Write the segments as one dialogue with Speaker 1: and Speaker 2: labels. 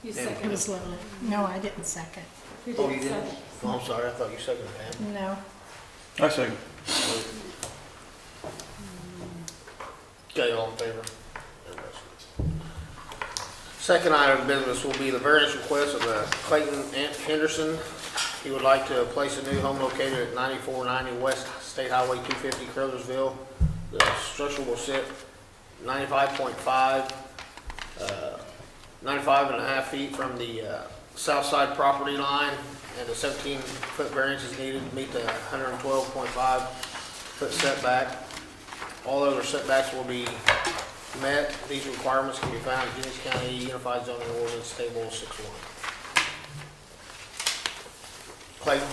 Speaker 1: You
Speaker 2: It
Speaker 1: second.
Speaker 3: was Lily. No, I didn't second.
Speaker 1: Who
Speaker 2: Oh, you
Speaker 1: did
Speaker 2: didn't?
Speaker 1: second?
Speaker 2: Oh, I'm sorry, I thought you seconded Pam.
Speaker 3: No.
Speaker 4: I second.
Speaker 2: Okay, all in favor? Second item of business will be the variance request of Clayton Henderson. He would like to place a new home located at 9490 West State Highway 250, Crothersville. The structure will sit 95.5, 95.5 feet from the south side property line, and a 17-foot variance is needed to meet the 112.5-foot setback. All other setbacks will be met. These requirements can be found in Jennings County Unified Zoning Ordinance Table 6-1. Clayton?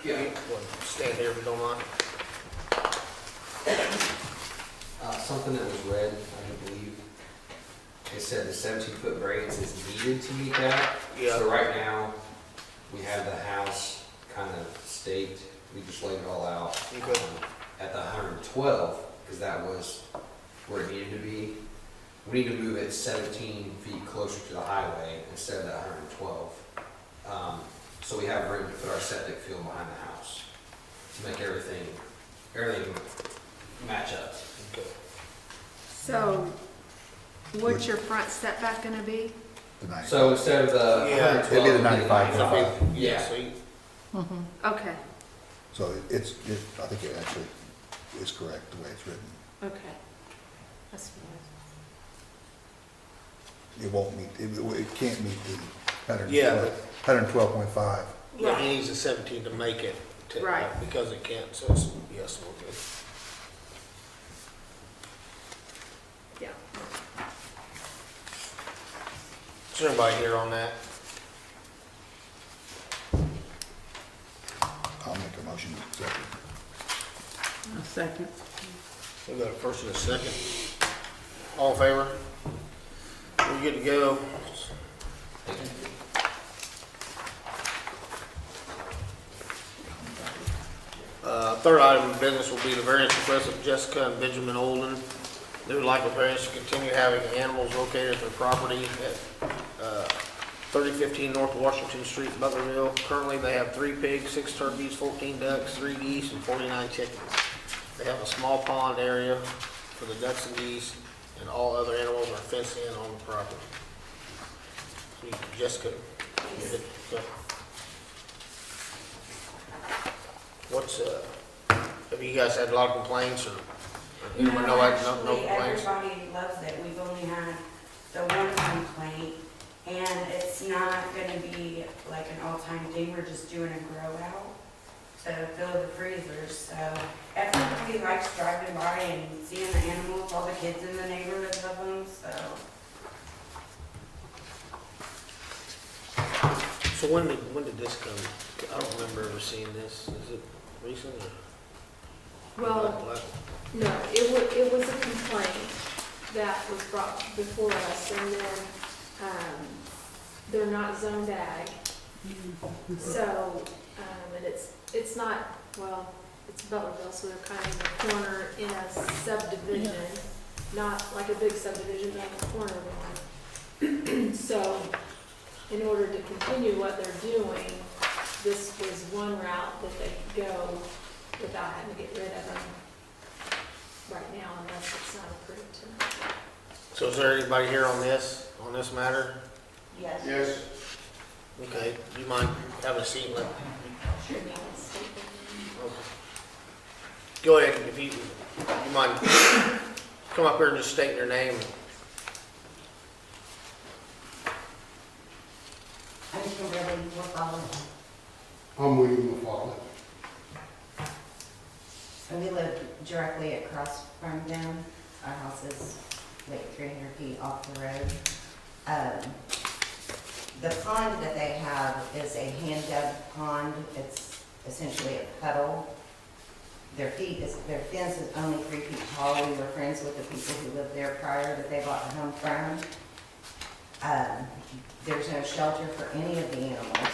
Speaker 5: Yeah.
Speaker 2: You want to stand here if you don't mind.
Speaker 5: Something that was read, I believe, it said the 17-foot variance is needed to meet that.
Speaker 2: Yeah.
Speaker 5: So right now, we have the house kind of staked, we just laid it all out.
Speaker 2: Okay.
Speaker 5: At the 112, because that was where it needed to be. We need to move it 17 feet closer to the highway instead of that 112. So we have room to put our septic field behind the house to make everything match up.
Speaker 2: Okay.
Speaker 1: So, what's your front setback gonna be?
Speaker 6: The 95.
Speaker 5: So instead of the
Speaker 2: Yeah,
Speaker 5: 112,
Speaker 6: it'd be the
Speaker 5: it'd
Speaker 6: 95.
Speaker 2: Yeah, so you,
Speaker 1: Okay,
Speaker 6: So I think it actually is correct the way it's written.
Speaker 1: okay. That's fine.
Speaker 6: It won't meet, it can't meet the
Speaker 2: Yeah,
Speaker 6: 112.5.
Speaker 2: yeah, he needs a 17 to make it,
Speaker 1: Right.
Speaker 2: because it can't, so it's, yes, okay.
Speaker 1: Yeah.
Speaker 2: Is there anybody here on that?
Speaker 6: I'll make a motion to accept it.
Speaker 3: A second.
Speaker 2: We got a first and a second. All in favor? We're good to go. Third item of business will be the variance request of Jessica and Benjamin Olden. They would like a variance to continue having animals located at their property at 3015 North Washington Street, Butlerville. Currently, they have 3 pigs, 6 turkeys, 14 ducks, 3 geese, and 49 chickens. They have a small pond area for the ducks and geese, and all other animals are fenced in on the property. So Jessica, what's, have you guys had a lot of complaints, or anyone know, like, no
Speaker 7: Actually,
Speaker 2: complaints?
Speaker 7: everybody loves it. We've only had the one complaint, and it's not gonna be like an all-time thing. We're just doing a grow out to fill the freezers. So everybody likes driving by and seeing the animals, all the kids in the neighborhood love them, so.
Speaker 2: So when did this come? I don't remember ever seeing this. Is it recent or?
Speaker 1: Well, no, it was a complaint that was brought before us, and then, they're not zoned ag. So, and it's not, well, it's Butlerville, so they're kind of in the corner in a subdivision, not like a big subdivision, but in the corner of one. So, in order to continue what they're doing, this was one route that they could go without having to get rid of them right now unless it's not approved tonight.
Speaker 2: So is there anybody here on this matter?
Speaker 7: Yes.
Speaker 6: Yes.
Speaker 2: Okay, do you mind having a seat and let,
Speaker 1: Sure, now it's stated.
Speaker 2: okay. Go ahead, if you mind, come up here and just state your name.
Speaker 7: I'm Kimberly McFarland,
Speaker 8: I'm William McFarland.
Speaker 7: and we live directly across from them. Our house is like 300 feet off the road. The pond that they have is a hand-dug pond. It's essentially a puddle. Their fence is only 3 feet tall. We were friends with the people who lived there prior that they bought the home from. There's no shelter for any of the animals.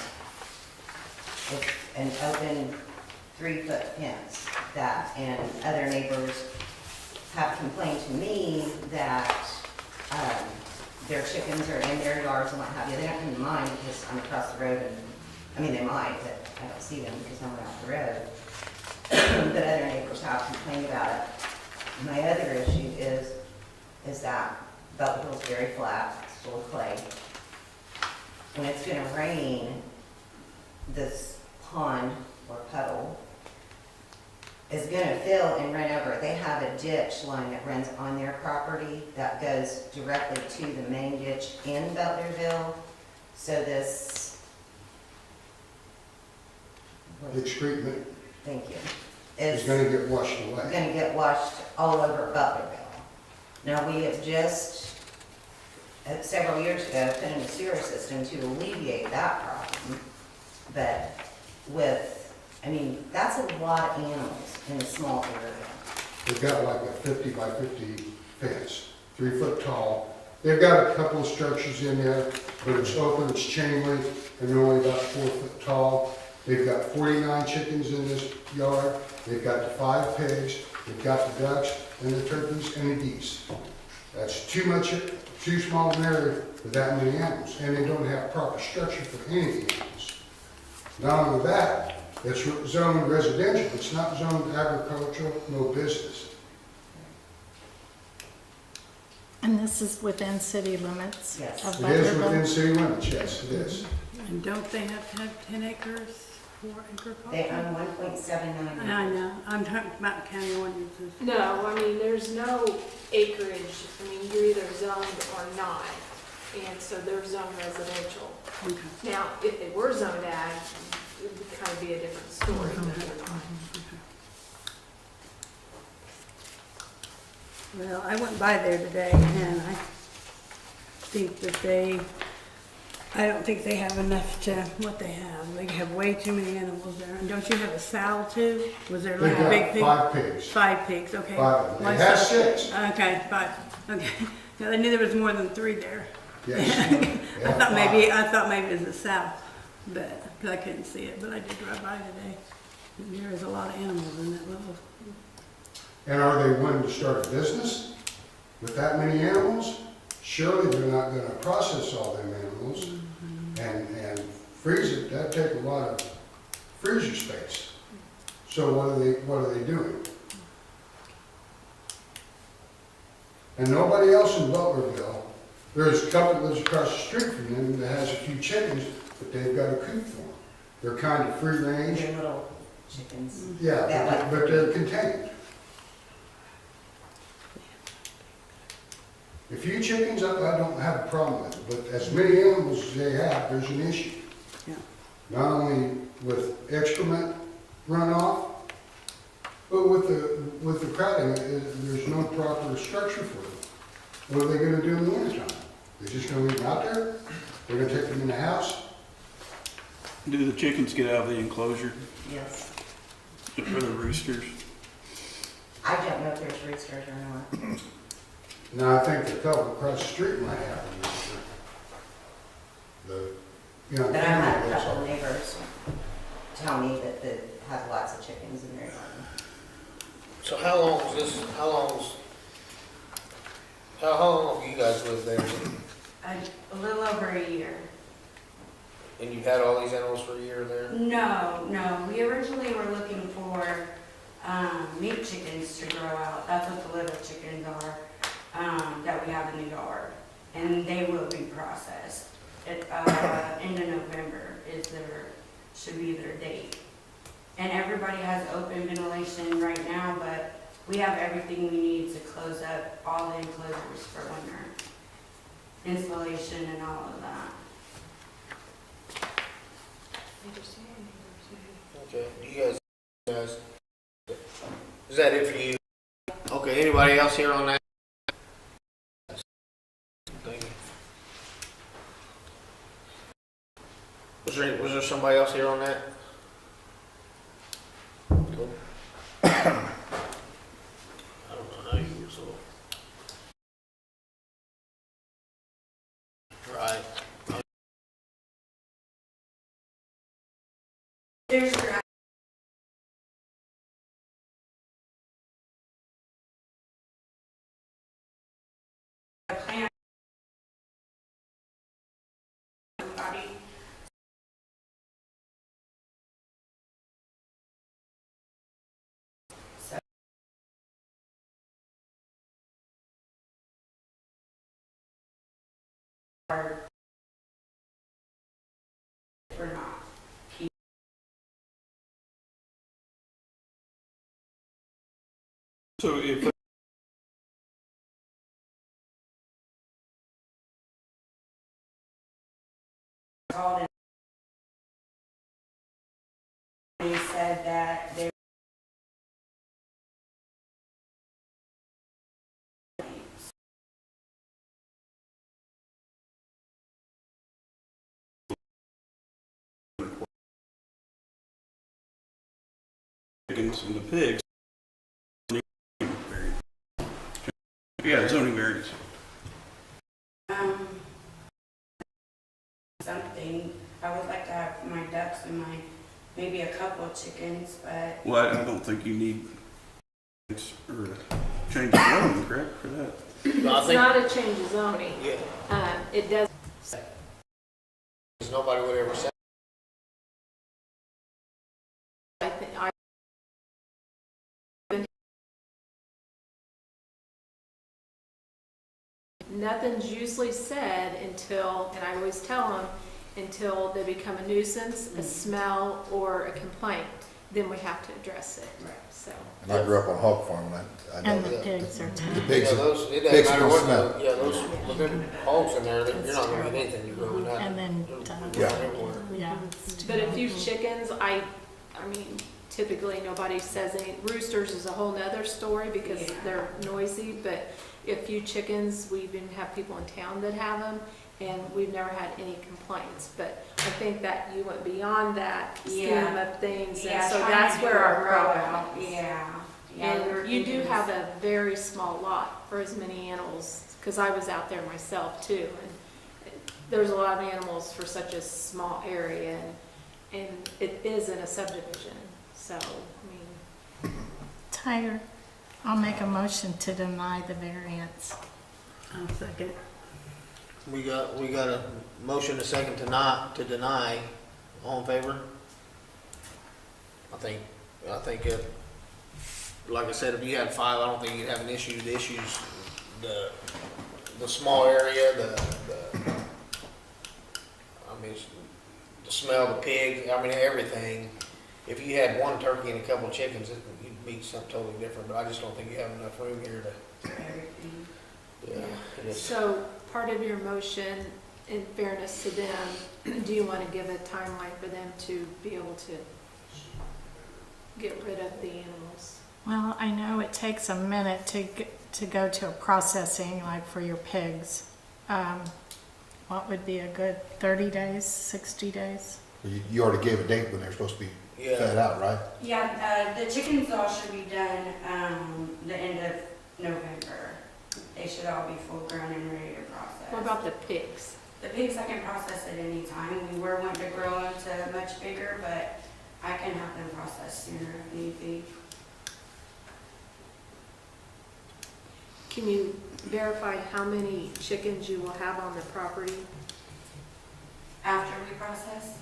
Speaker 7: It's an open 3-foot fence that, and other neighbors have complained to me that
Speaker 4: their chickens are in their yards and what have you. They don't come to mine because I'm across the road and, I mean, they might, but I don't see them because I'm off the road. But other neighbors have complained about it. My other issue is that Butler Hill's very flat, it's full of clay. When it's gonna rain, this pond or puddle is gonna fill and run over. They have a ditch line that runs on their property that goes directly to the main ditch in Butlerville. So this,
Speaker 8: The excrement
Speaker 4: thank you,
Speaker 8: is
Speaker 4: is
Speaker 8: gonna get washed away.
Speaker 4: gonna get washed all over Butlerville. Now, we have just, several years ago, put in a sewer system to alleviate that problem. But with, I mean, that's a lot of animals in a small area.
Speaker 8: They've got like a 50 by 50 fence, 3 foot tall. They've got a couple of structures in there, but it's open, it's chain link, and they're only about 4 foot tall. They've got 49 chickens in this yard. They've got the 5 pigs. They've got the ducks and the turkeys and the geese. That's too small an area for that many animals, and they don't have proper structure for any animals. Not only that, it's zoned residential, it's not zoned agricultural, no business.
Speaker 3: And this is within city limits
Speaker 4: Yes.
Speaker 3: of
Speaker 8: It is within
Speaker 3: Butlerville?
Speaker 8: city limits, yes, it is.
Speaker 9: And don't they have to have 10 acres for
Speaker 4: They
Speaker 9: agriculture?
Speaker 4: own 1.79 acres.
Speaker 9: I know, I'm talking about county ordinances.
Speaker 1: No, I mean, there's no acreage, I mean, you're either zoned or not, and so they're zoned residential.
Speaker 9: Okay.
Speaker 1: Now, if they were zoned ag, it would kind of be a different story, but they're not.
Speaker 9: Well, I went by there today and I think that I don't think they have enough to what they have. They have way too many animals there. And don't you have a sow too? Was there like
Speaker 8: They've
Speaker 9: a big
Speaker 8: got
Speaker 9: pig?
Speaker 8: 5 pigs.
Speaker 9: 5 pigs, okay.
Speaker 8: 5 of them.
Speaker 9: My
Speaker 8: It has
Speaker 9: son-
Speaker 8: 6.
Speaker 9: Okay, 5, okay. Yeah, I knew there was more than 3 there.
Speaker 8: Yes.
Speaker 9: I thought maybe it was a sow, but, because I couldn't see it, but I did drive by today. And there is a lot of animals in that little,
Speaker 8: And are they willing to start a business with that many animals? Surely they're not gonna process all them animals and freeze it. That'd take a lot of freezer space. So what are they doing? And nobody else in Butlerville, there's a couple that lives across the street from them that has a few chickens, but they've got a coop for them. They're kind of free range.
Speaker 4: They're little chickens.
Speaker 8: Yeah,
Speaker 4: That like-
Speaker 8: but they're contained. A few chickens, I don't have a problem with, but as many animals as they have, there's an issue.
Speaker 9: yeah.
Speaker 8: Not only with excrement runoff, but with the crowding, there's no proper structure for them. What are they gonna do in the wintertime? They're just gonna leave them out there? They're gonna take them in the house?
Speaker 10: Do the chickens get out of the enclosure
Speaker 4: Yes.
Speaker 10: for the roosters?
Speaker 4: I don't know if there's roosters or not.
Speaker 8: Now, I think the couple across the street might have them.
Speaker 4: But I had a
Speaker 8: that's
Speaker 4: couple
Speaker 8: all.
Speaker 4: neighbors tell me that they have lots of chickens in their yard.
Speaker 2: So how long have you guys lived there?
Speaker 7: A little over a year.
Speaker 2: And you've had all these animals for a year there?
Speaker 7: No, we originally were looking for, meat chickens to grow out. That's what the little chickens are, that we have in the yard. And they will be processed. End of November should be their date. And everybody has open ventilation right now, but we have everything we need to close up all the enclosures for winter. Insulation and all of that.
Speaker 2: Okay, you guys, is that it for you? Okay, anybody else here on that? Thank you. Was there somebody else here on that? Cool. I don't know how you, so. Right.
Speaker 7: There's your
Speaker 10: So if,
Speaker 7: called and he said that they
Speaker 10: chickens and the pigs, yeah, zoning variance.
Speaker 7: something, I would like to have my ducks and my, maybe a couple of chickens, but
Speaker 10: Well, I don't think you need, or change the zoning, correct, for that?
Speaker 2: I
Speaker 1: It's
Speaker 2: think,
Speaker 1: not a change of zoning.
Speaker 2: yeah,
Speaker 1: It does,
Speaker 2: nobody would ever say,
Speaker 1: I think, nothing's usually said until, and I always tell them, until they become a nuisance, a smell, or a complaint, then we have to address it, so.
Speaker 6: And I grew up on a hog farm, and I know
Speaker 3: And the
Speaker 6: that.
Speaker 3: pigs are
Speaker 6: The
Speaker 3: too.
Speaker 6: pigs,
Speaker 2: yeah, those, it
Speaker 6: pigs
Speaker 2: doesn't matter
Speaker 6: don't
Speaker 2: what,
Speaker 6: smell.
Speaker 2: yeah, those, with them hogs in there, you're not gonna get anything you grow in that.
Speaker 3: And then,
Speaker 2: They're everywhere.
Speaker 3: yeah.
Speaker 1: But a few chickens, I mean, typically nobody says any, roosters is a whole nother story because
Speaker 7: Yeah.
Speaker 1: they're noisy, but a few chickens, we even have people in town that have them, and we've never had any complaints. But I think that you went beyond that scheme
Speaker 7: Yeah.
Speaker 1: of things,
Speaker 7: yeah,
Speaker 1: and so
Speaker 7: trying
Speaker 1: that's
Speaker 7: to do
Speaker 1: where
Speaker 7: a
Speaker 1: our
Speaker 7: grow
Speaker 1: problem
Speaker 7: out.
Speaker 1: is.
Speaker 7: Yeah. Yeah, we were
Speaker 1: And you do
Speaker 7: thinking
Speaker 1: have a very small lot for as many animals, because I was out there myself too, and there's a lot of animals for such a small area, and it is in a subdivision, so, I mean,
Speaker 3: Tyler, I'll make a motion to deny the variance.
Speaker 9: I'll second.
Speaker 2: We got a motion, a second to deny, all in favor? I think it, like I said, if you had 5, I don't think you'd have an issue. The issues, the small area, I mean, the smell, the pig, I mean, everything. If you had 1 turkey and a couple of chickens, you'd be something totally different, but I just don't think you have enough room here to,
Speaker 7: everything.
Speaker 2: yeah. it is.
Speaker 1: so part of your motion, in fairness to them, do you want to give a timeline for them to be able to get rid of the animals?
Speaker 3: Well, I know it takes a minute to go to a processing, like for your pigs. What would be a good 30 days, 60 days?
Speaker 6: You already gave a date when they're supposed to be
Speaker 2: Yeah.
Speaker 6: fed out, right?
Speaker 7: Yeah, the chickens all should be done, the end of November. They should all be full grown and ready to process.
Speaker 1: What about the pigs?
Speaker 7: The pigs I can process at any time. We were wanting to grow them to much bigger, but I can have them processed sooner if need be.
Speaker 1: Can you verify how many chickens you will have on the property?
Speaker 7: After we process,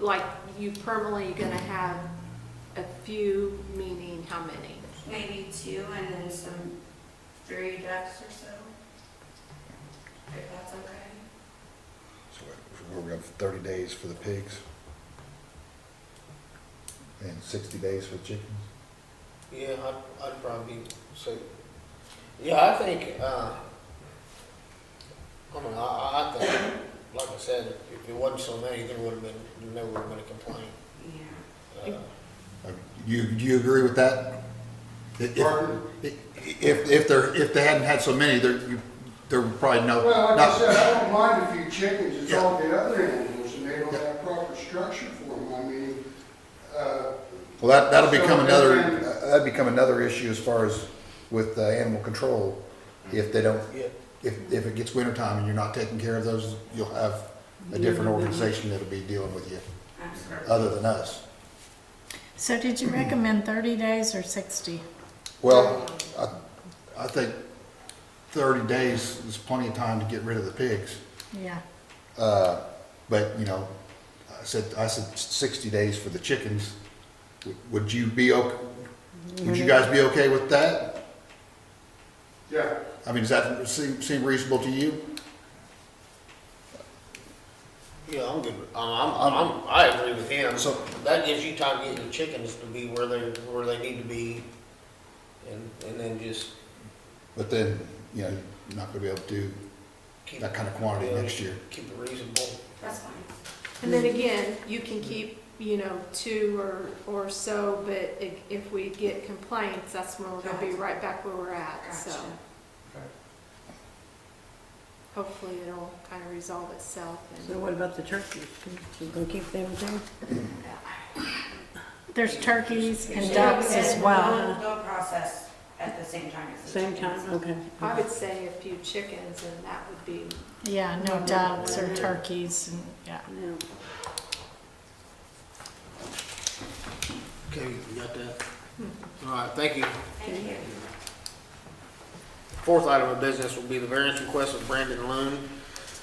Speaker 1: Like, you permanently gonna have a few, meaning how many?
Speaker 7: maybe 2 and then some 3 ducks or so. If that's okay.
Speaker 6: So we're gonna have 30 days for the pigs. And 60 days for chickens.
Speaker 2: Yeah, I'd probably say, yeah, I think, I mean, I think, like I said, if it wasn't so many, there never would have been a complaint.
Speaker 7: Yeah.
Speaker 6: Do you agree with that?
Speaker 8: Pardon?
Speaker 6: If they hadn't had so many, there would probably no.
Speaker 8: Well, like I
Speaker 6: not-
Speaker 8: said, I don't mind a few chickens, it's
Speaker 6: Yeah.
Speaker 8: all the other animals, and they don't have proper structure for them, I mean,
Speaker 6: Well, that'll
Speaker 8: So
Speaker 6: become
Speaker 8: then-
Speaker 6: that'd become another issue as far as with animal control. If they don't,
Speaker 2: Yeah.
Speaker 6: if it gets wintertime and you're not taking care of those, you'll have a different organization that'll be dealing with you,
Speaker 7: Absolutely.
Speaker 6: other than us.
Speaker 3: So did you recommend 30 days or 60?
Speaker 6: Well, I think 30 days is plenty of time to get rid of the pigs.
Speaker 3: Yeah.
Speaker 6: But, you know, I said 60 days for the chickens. Would you guys be okay with that?
Speaker 8: yeah.
Speaker 6: I mean, does that seem reasonable to you?
Speaker 2: Yeah, I'm good. I agree with him.
Speaker 6: So-
Speaker 2: That gives you time to get your chickens to be where they need to be and then just
Speaker 6: But then, you know, you're not gonna be able to do
Speaker 2: keep.
Speaker 6: that kind of quantity next year.
Speaker 2: Keep it reasonable.
Speaker 7: That's fine.
Speaker 1: And then again, you can keep, you know, 2 or so, but if we get complaints, that's when we're gonna be right back where we're at, so.
Speaker 7: Gotcha.
Speaker 1: Hopefully it'll kind of resolve itself
Speaker 9: So
Speaker 1: and.
Speaker 9: what about the turkeys? You gonna keep them too?
Speaker 3: There's turkeys and
Speaker 7: Yeah,
Speaker 3: ducks
Speaker 7: and
Speaker 3: as well.
Speaker 7: They'll process at the same time as the
Speaker 9: Same
Speaker 7: chickens.
Speaker 9: time, okay.
Speaker 1: I would say a few chickens and that would be,
Speaker 3: Yeah, no ducks or turkeys and, yeah.
Speaker 9: Yeah.
Speaker 2: Okay, you got that? All right, thank you.
Speaker 7: Thank you.
Speaker 2: Fourth item of business will be the variance request of Brandon Loon.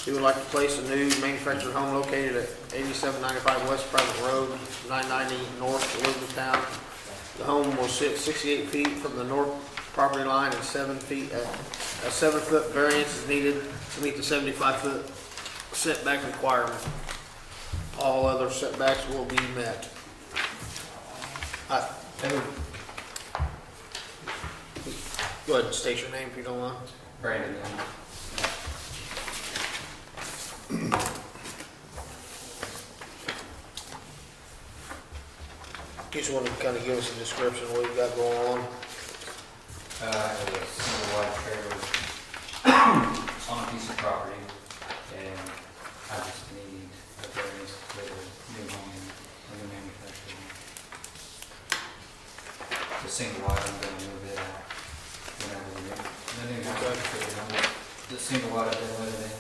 Speaker 2: He would like to place a new manufactured home located at 8795 West Private Road, 990 North Elizabethtown. The home will sit 68 feet from the north property line and 7 feet, a 7-foot variance is needed to meet the 75-foot setback requirement. All other setbacks will be met. Go ahead and state your name if you don't mind.
Speaker 11: Brandon,
Speaker 2: Just want to kind of give us a description of what you got going on.
Speaker 11: I have a single wide trailer on a piece of property, and I just need a variance for a new home, a new manufactured home. The single wide, I'm gonna move it out whenever the new house is fitted. The single wide I've been living in,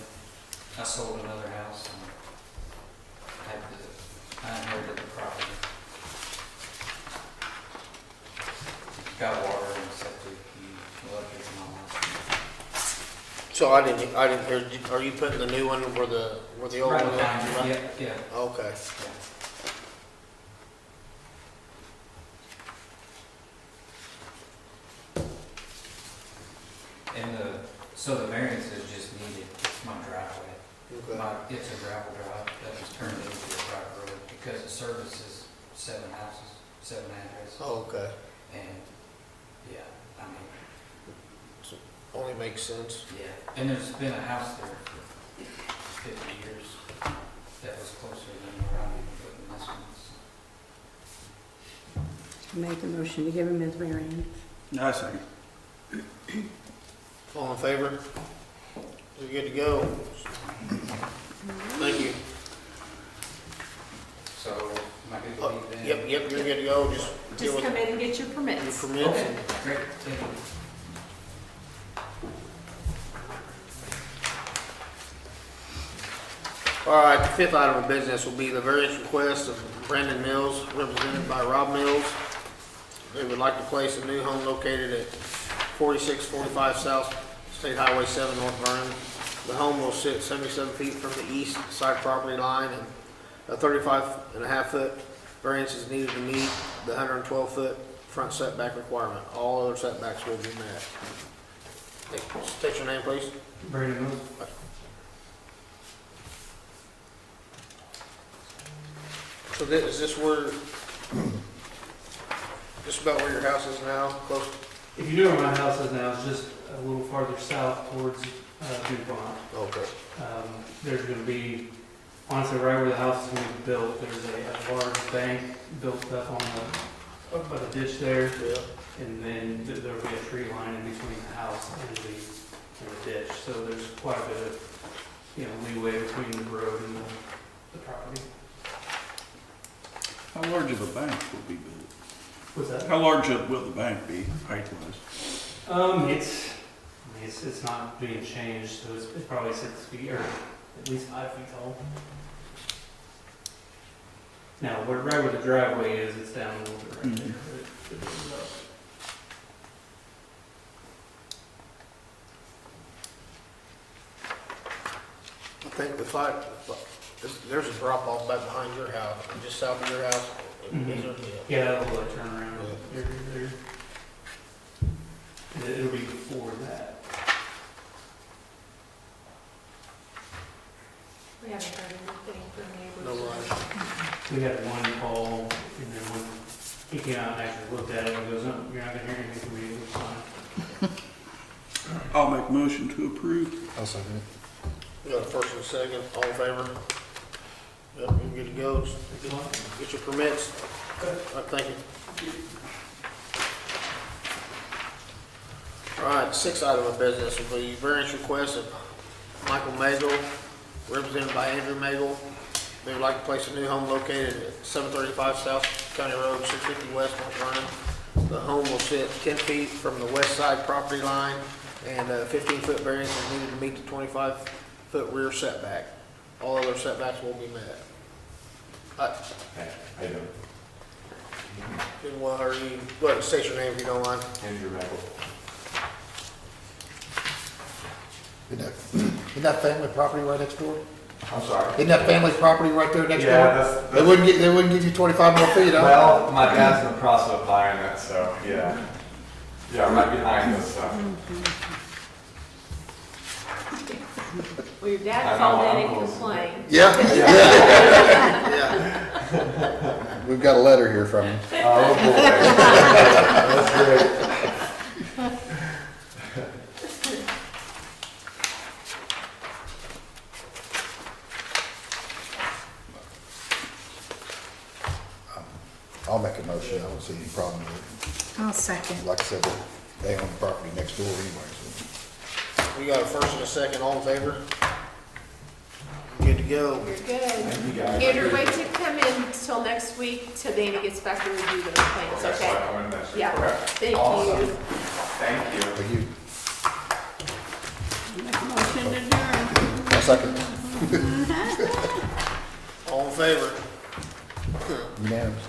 Speaker 11: I sold another house and I inherited the property. Got water and septic, and electric and all that.
Speaker 2: So I didn't hear, are you putting the new one where the old
Speaker 11: Right
Speaker 2: one is?
Speaker 11: behind you, yeah,
Speaker 2: Okay.
Speaker 11: yeah. And so the variance is just needed, it's my driveway.
Speaker 2: Okay.
Speaker 11: It's a gravel drive that was turned into a private road because the service is 7 houses, 7 addresses.
Speaker 2: Oh, okay.
Speaker 11: And, yeah, I mean,
Speaker 2: Only makes sense.
Speaker 11: yeah. And there's been a house there for 50 years that was closer than where I'm even putting this one. So.
Speaker 9: Make a motion to give him his variance.
Speaker 10: I second.
Speaker 2: All in favor? We're good to go. Thank you.
Speaker 11: So, am I good to leave then?
Speaker 2: Yep, you're good to go. Just deal
Speaker 1: just
Speaker 2: with
Speaker 1: come in and get your
Speaker 2: your
Speaker 1: permits.
Speaker 2: permits.
Speaker 11: Okay, great, thank you.
Speaker 2: All right, the fifth item of business will be the variance request of Brandon Mills, represented by Rob Mills. They would like to place a new home located at 4645 South State Highway 7, North Vernon. The home will sit 77 feet from the east side property line, and a 35.5-foot variance is needed to meet the 112-foot front setback requirement. All other setbacks will be met. State your name, please.
Speaker 11: Brandon Mills.
Speaker 2: So is this where, just about where your house is now, close?
Speaker 12: If you know where my house is now, it's just a little farther south towards DuPont.
Speaker 2: Okay.
Speaker 12: There's going to be, honestly, right where the house is going to be built, there's a large bank built up up by the ditch there,
Speaker 2: Yeah.
Speaker 12: and then there'll be a tree line in between the house and the ditch. So there's quite a bit of, leeway between the road and the property.
Speaker 10: How large of a bank will be built?
Speaker 12: What's that?
Speaker 10: How large will the bank be, height-wise?
Speaker 12: It's not being changed, so it's probably 6 feet or at least 5 feet tall. Now, right where the driveway is, it's down a little bit right there. It goes up.
Speaker 2: I think there's a drop off back behind your house, just south of your house.
Speaker 12: Mhm.
Speaker 2: Is there?
Speaker 12: Yeah, that little like turnaround area there. And it'll be before that.
Speaker 1: We haven't heard anything from neighbors.
Speaker 2: No line.
Speaker 12: We had one call and then one he came out and actually looked at it and goes, oh, you're not gonna hear anything from me, it's fine.
Speaker 10: I'll make a motion to approve.
Speaker 6: I'll second it.
Speaker 2: We got a first and a second, all in favor? Yep, you're good to go. Get your permits. All right, thank you. All right, sixth item of business will be variance request of Michael Magel, represented by Andrew Magel. They would like to place a new home located at 735 South County Road, 650 West, Mount Vernon. The home will sit 10 feet from the west side property line, and a 15-foot variance is needed to meet the 25-foot rear setback. All other setbacks will be met.
Speaker 13: How you doing?
Speaker 2: Then what are you, go ahead and state your name if you don't mind.
Speaker 13: Andrew Michael.
Speaker 6: Isn't that family property right next door?
Speaker 13: I'm sorry.
Speaker 6: Isn't that family property right there next door?
Speaker 13: Yeah,
Speaker 6: They wouldn't give you 25 more feet, huh?
Speaker 13: well, my dad's in the process of buying it, so yeah. Yeah, right behind us, so.
Speaker 1: Well, your
Speaker 13: I
Speaker 1: dad
Speaker 13: know,
Speaker 1: called in and
Speaker 13: uncles.
Speaker 1: complained.
Speaker 6: Yeah,
Speaker 2: Yeah.
Speaker 6: we've got a letter here from him.
Speaker 13: Oh, boy. That's great.
Speaker 6: I'll make a motion, I don't see any problem with
Speaker 3: I'll second.
Speaker 6: it. Like I said, they own the property next door anyway, so.
Speaker 2: We got a first and a second, all in favor? Good to go.
Speaker 1: You're good.
Speaker 13: Thank you, guys.
Speaker 1: Andrew, wait to come in until next week till Danny gets back to review those plans,
Speaker 13: So I
Speaker 1: okay?
Speaker 13: come in next week.
Speaker 1: Yeah.
Speaker 13: Okay.
Speaker 1: Thank
Speaker 13: Awesome.
Speaker 1: you.
Speaker 13: Thank you.
Speaker 6: Thank you.
Speaker 9: Make a motion to adjourn.
Speaker 6: I'll second.
Speaker 2: All in favor?
Speaker 6: Unanimous.